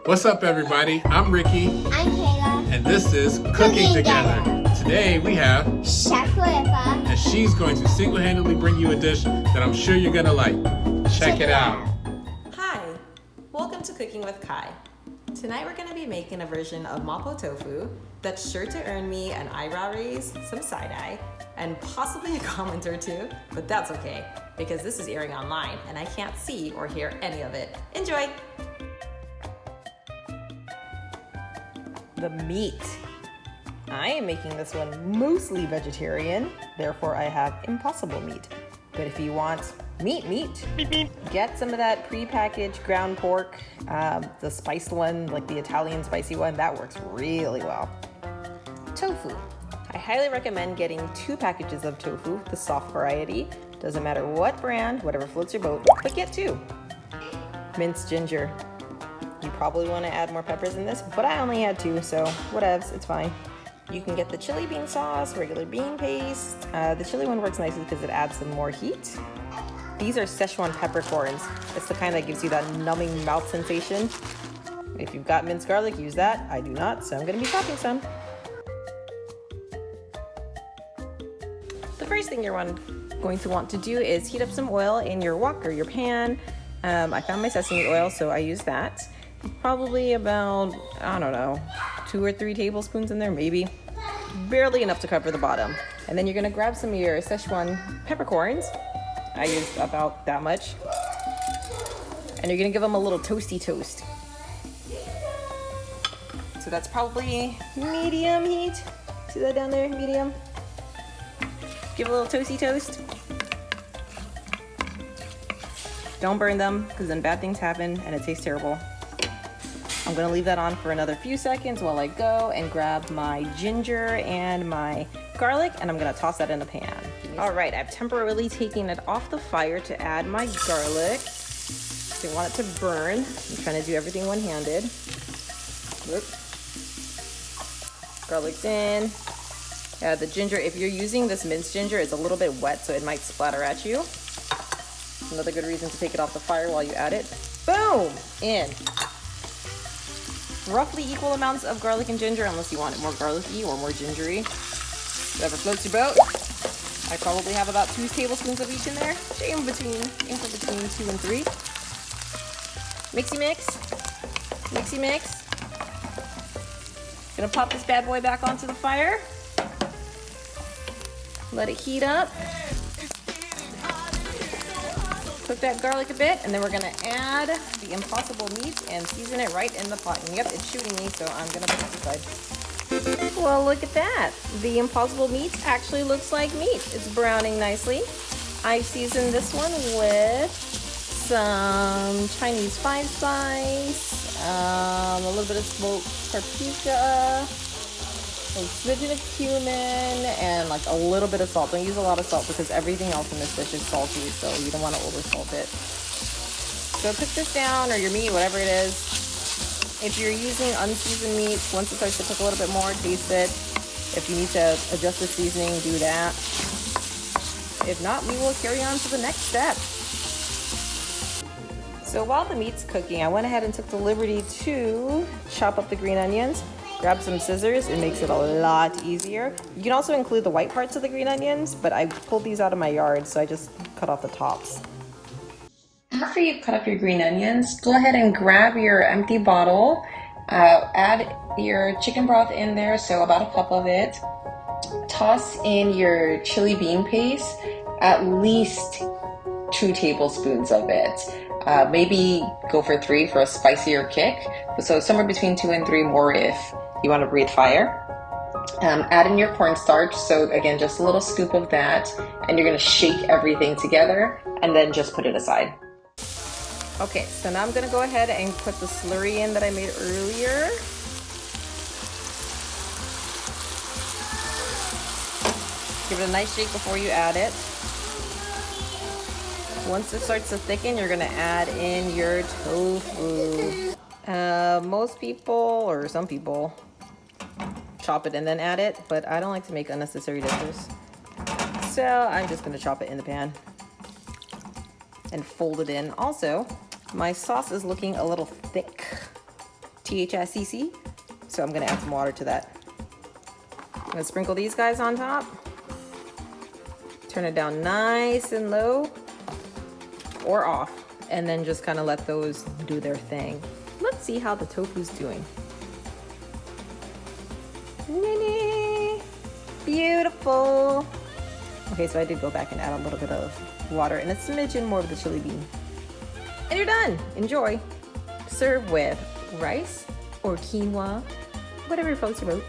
What's up, everybody? I'm Ricky. I'm Kayla. And this is Cooking Together. Today we have Chef Kharifa. and she's going to single-handedly bring you a dish that I'm sure you're gonna like. Check it out. Hi, welcome to Cooking with Kai. Tonight we're gonna be making a version of Mapo tofu that's sure to earn me an eyebrow raise, some side-eye, and possibly a comment or two, but that's okay because this is airing online and I can't see or hear any of it. Enjoy! The meat. I am making this one mostly vegetarian, therefore I have impossible meat. But if you want meat, get some of that pre-packaged ground pork, the spiced one, like the Italian spicy one, that works really well. Tofu. I highly recommend getting 2 packages of tofu, the soft variety. Doesn't matter what brand, whatever floats your boat, but get 2. Minced ginger. You probably want to add more peppers in this, but I only had 2, so whatevs, it's fine. You can get the chili bean sauce, regular bean paste. The chili one works nicely because it adds some more heat. These are Szechuan peppercorns. It's the kind that gives you that numbing mouth sensation. If you've got minced garlic, use that. I do not, so I'm going to be chopping some. The first thing you're going to want to do is heat up some oil in your wok or your pan. I found my sesame oil, so I use that. Probably about, I don't know, 2 or 3 tablespoons in there, maybe. Barely enough to cover the bottom. And then you're gonna grab some of your Szechuan peppercorns. I used about that much. And you're gonna give them a little toasty toast. So that's probably medium heat. See that down there, medium? Give a little toasty toast. Don't burn them, because then bad things happen and it tastes terrible. I'm gonna leave that on for another few seconds while I go and grab my ginger and my garlic, and I'm gonna toss that in the pan. All right, I've temporarily taken it off the fire to add my garlic. Don't want it to burn. I'm trying to do everything one-handed. Garlic's in. Add the ginger. If you're using this minced ginger, it's a little bit wet, so it might splatter at you. Another good reason to take it off the fire while you add it. Boom! In. Roughly equal amounts of garlic and ginger, unless you want it more garlicky or more gingery. Whatever floats your boat. I probably have about 2 tablespoons of each in there. Aim for between 2 and 3. Mixy mix. Mixy mix. Gonna pop this bad boy back onto the fire. Let it heat up. Cook that garlic a bit, and then we're gonna add the impossible meat and season it right in the pot. And yep, it's shooting me, so I'm gonna put it aside. Well, look at that. The impossible meat actually looks like meat. It's browning nicely. I seasoned this one with some Chinese 5-spice, a little bit of smoked paprika, a smidgen of cumin, and like a little bit of salt. Don't use a lot of salt because everything else in this dish is salty, so you don't want to over salt it. So cook this down, or your meat, whatever it is. If you're using unseasoned meat, once it starts to cook a little bit more, taste it. If you need to adjust the seasoning, do that. If not, we will carry on to the next step. So while the meat's cooking, I went ahead and took the liberty to chop up the green onions. Grab some scissors, it makes it a lot easier. You can also include the white parts of the green onions, but I pulled these out of my yard, so I just cut off the tops. After you've cut up your green onions, go ahead and grab your empty bottle, add your chicken broth in there, so about a cup of it. Toss in your chili bean paste, at least 2 tablespoons of it. Maybe go for 3 for a spicier kick, so somewhere between 2 and 3 more if you want to breathe fire. Add in your cornstarch, so again, just a little scoop of that, and you're going to shake everything together and then just put it aside. Okay, so now I'm going to go ahead and put the slurry in that I made earlier. Give it a nice shake before you add it. Once it starts to thicken, you're going to add in your tofu. Most people, or some people, chop it and then add it, but I don't like to make unnecessary dishes. So I'm just going to chop it in the pan and fold it in. Also, my sauce is looking a little thick. THSCC. So I'm gonna add some water to that. I'm gonna sprinkle these guys on top. Turn it down nice and low or off, and then just kind of let those do their thing. Let's see how the tofu's doing. Beautiful. Okay, so I did go back and add a little bit of water and a smidgen more of the chili bean. And you're done. Enjoy. Serve with rice or quinoa, whatever floats your boat.